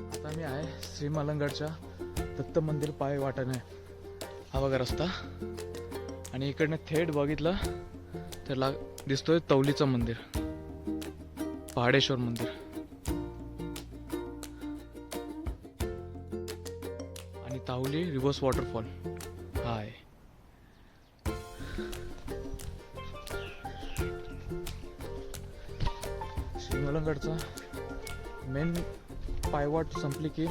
आता मी आहे श्री मलंगडच्या दत्त मंदिर पाय वाटाने. हा बघा रस्ता. आणि इकडनं थेट बघितलं तर दिसतोय तौलीचं मंदिर, पहाडेश्वर मंदिर. आणि तावली रिव्हर्स वॉटरफॉल हा आहे. श्रीमलंगडचा मेन पायवाट संपली की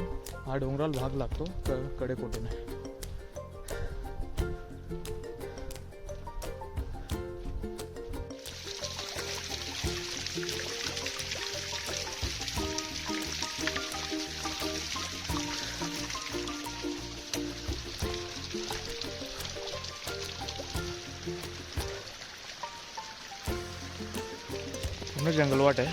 हा डोंगराळ भाग लागतो कडेकोटेने. पूर्ण जंगलवाट आहे.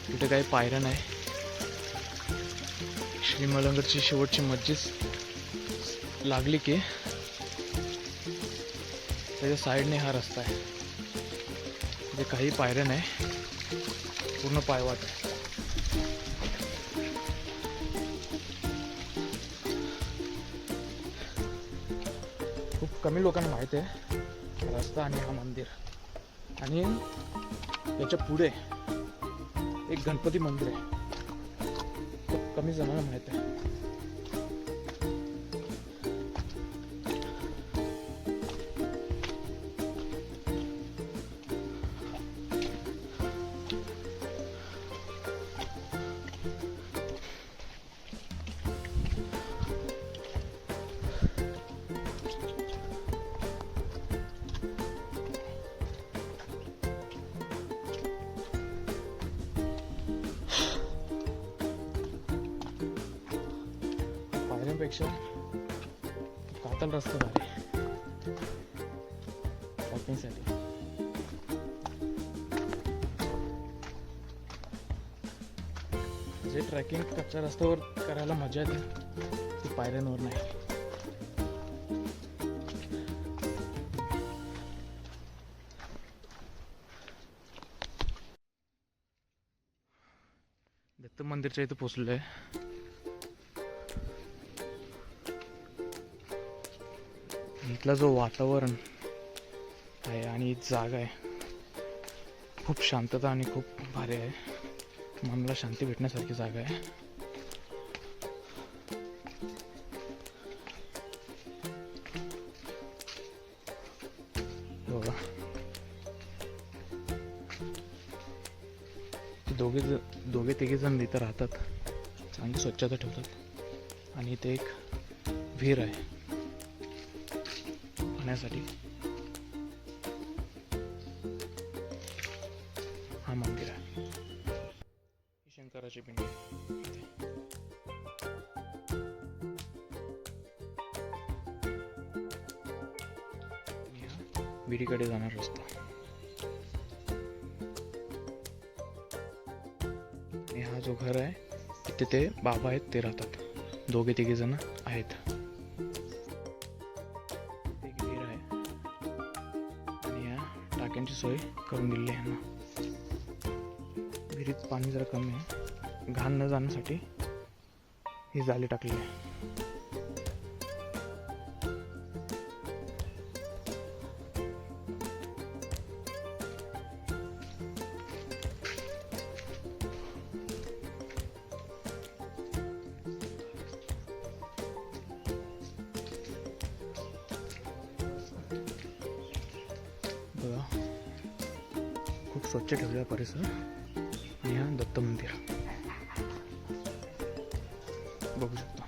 तिथे काही पायऱ्या नाही. श्रीमलंगडची शेवटची मस्जिद लागली की त्याच्या साईडने हा रस्ता आहे. तिथे काही पायऱ्या नाही, पूर्ण पायवाट आहे. खूप कमी लोकांना माहित आहे रस्ता आणि हा मंदिर. आणि त्याच्या पुढे एक गणपती मंदिर आहे, खूप कमी जणांना माहित आहे. पेक्षा कातल रस्ता भारी ट्रॅकिंगसाठी. जे ट्रॅकिंग कच्च्या रस्त्यावर करायला मजा येते ती पायऱ्यांवर नाही. दत्त मंदिरच्या इथे पोचलोय. इथलं जो वातावरण आहे आणि जागा आहे खूप शांतता आणि खूप भारी आहे. मनाला शांती भेटण्यासारखी जागा आहे. बघा दोघे तिघे जण इथं राहतात, चांगली स्वच्छता ठेवतात. आणि इथे एक विहीर आहे पाण्यासाठी. हा मंदिर आहे. शंकराची पिंडी. विहिरीकडे जाणार रस्ता. आणि हा जो घर आहे तिथे ते बाबा आहेत, ते राहतात. दोघे तिघे जण आहेत. टाक्यांची सोय करून दिली आहे ना. विहिरीत पाणी जरा कमी आहे, घाण न जाण्यासाठी ही जाळी टाकली आहे. बघा खूप स्वच्छ ठेवलेला परिसर. आणि हा दत्त मंदिर बघू शकता.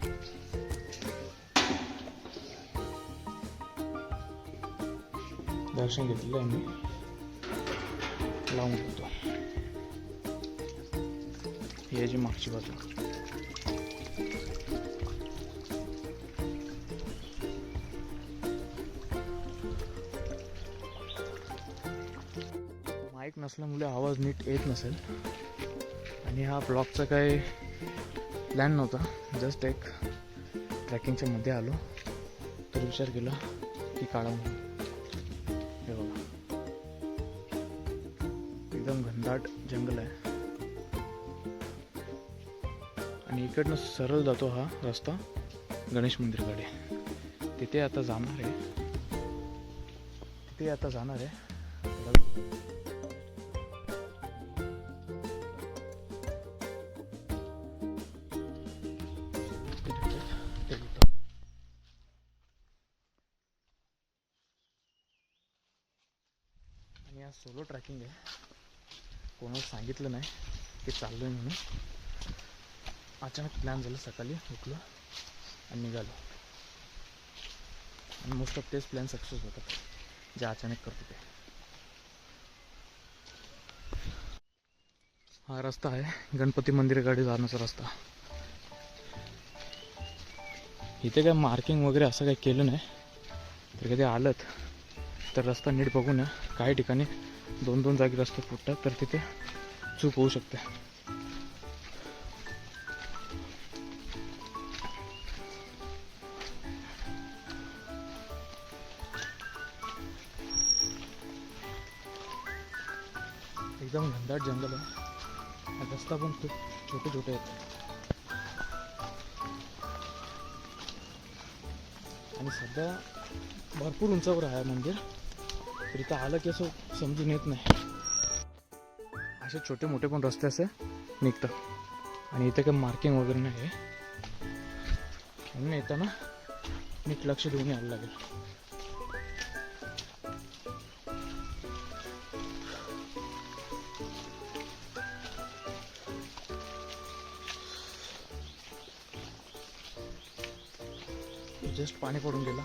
दर्शन घेतलेलं आहे मी. लावून घेतो. ही जी मागची बाजू. नसल्यामुळे आवाज नीट येत नसेल. आणि हा ब्लॉगचा काही प्लॅन नव्हता, जस्ट एक ट्रॅकिंगच्या मध्ये आलो तर विचार केला की काढा म्हणून. हे बघा, एकदम घनदाट जंगल आहे आणि इकडनं सरळ जातो हा रस्ता गणेश मंदिरकडे. तिथे आता जाणार आहे. आणि आज सोलो ट्रॅकिंग आहे. कोणाला सांगितलं नाही की चाललोय म्हणून. अचानक प्लॅन झालं, सकाळी उठलो आणि निघालो. आणि मोस्ट ऑफ तेच प्लॅन सक्सेस होतात जे अचानक करतो ते. हा रस्ता आहे गणपती मंदिराकडे जाण्याचा रस्ता. इथे काय मार्किंग वगैरे असं काही केलं नाही, तर कधी आलंत तर रस्ता नीट बघून या. काही ठिकाणी 2-2 जागी रस्ते फुटतात, तर तिथे चूक होऊ शकते. एकदम घनदाट जंगल आहे. रस्ता पण खूप छोटे छोटे आहेत आणि सध्या भरपूर उंचावर आहे मंदिर, तर इथं आलं की असं समजून येत नाही. असे छोटे मोठे पण रस्ते असे निघतात आणि इथे काही मार्किंग वगैरे नाही आहे, म्हणून येताना नीट लक्ष देऊन यायला लागेल. जस्ट पाणी पडून गेला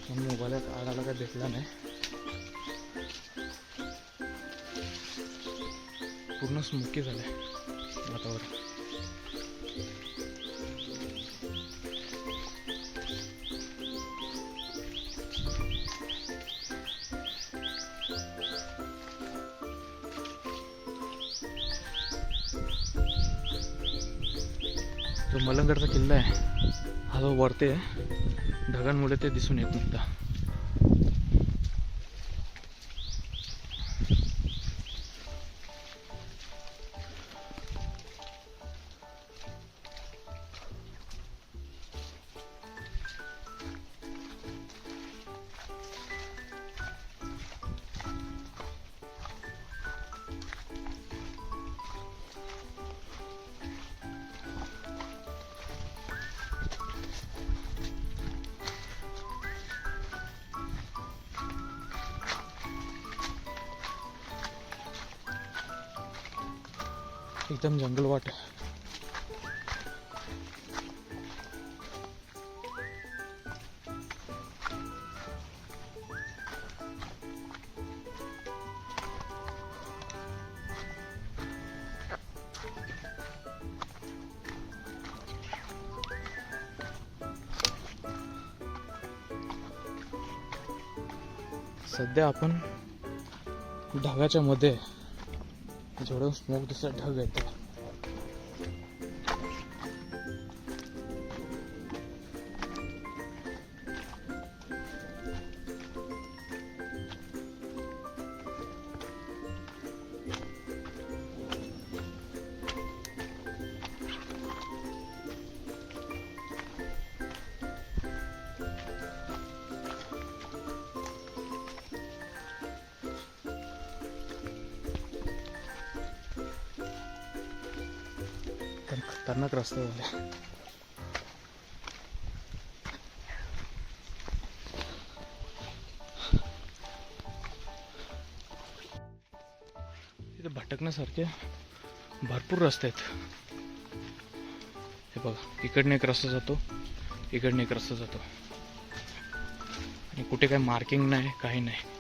म्हणून मोबाईलात आडायला काय भेटला नाही. पूर्ण स्मोकी झालंय वातावरण. जो मलंगडचा किल्ला आहे हा जो वरते ढगांमुळे ते दिसून येत नव्हता. एकदम जंगल वाट. सध्या आपण ढगाच्या मध्ये, जेवढं स्मोक दिसत ढग येते. खतरनाक रस्ते झाले. इथे भटकण्यासारखे भरपूर रस्ते आहेत. हे बघा, इकडनं एक रस्ता जातो, इकडनं एक रस्ता जातो आणि कुठे काही मार्किंग नाही, काही नाही.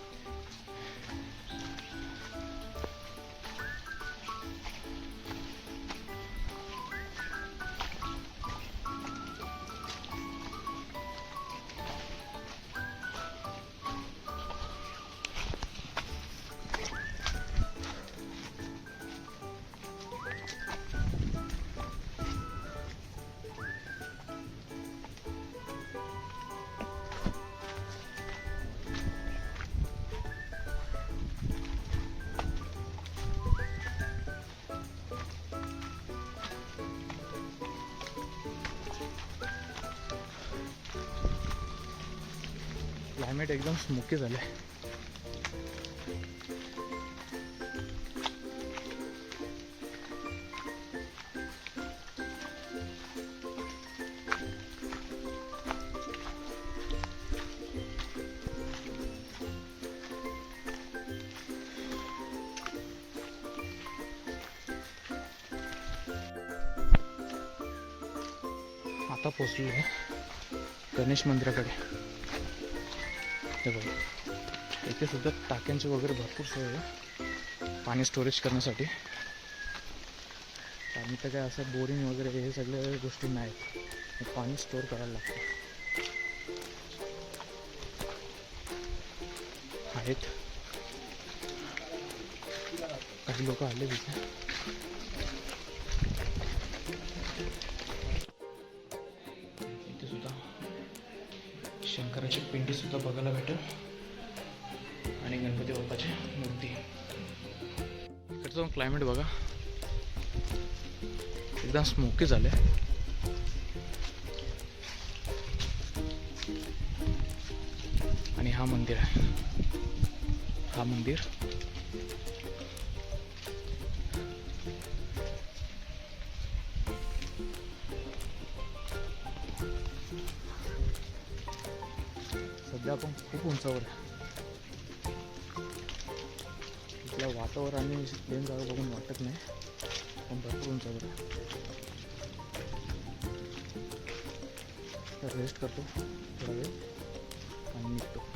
क्लायमेट एकदम स्मोकी झालं आहे. आता पोचलो आहे गणेश मंदिराकडे. हे बघा, इथे सुद्धा टाक्यांची वगैरे भरपूर सोय आहे पाणी स्टोरेज करण्यासाठी. आणि तर काय असं बोरिंग वगैरे हे सगळ्या गोष्टी नाहीत, पाणी स्टोअर करायला लागतं. आहेत काही लोक आले तिथे. इथे सुद्धा शंकराची पिंडी सुद्धा बघायला भेटेल आणि गणपती बाप्पाची मूर्ती. इकडचं क्लायमेट बघा, एकदम स्मोकी झाले. आणि हा मंदिर आहे, हा मंदिर सध्या आपण खूप उंचावर आहे. इथल्या वातावरण आणि प्लेन जागा बघून वाटत नाही, पण भरपूर उंचावर आहे. तर रेस्ट करतो थोडा वेळ आणि निघतो.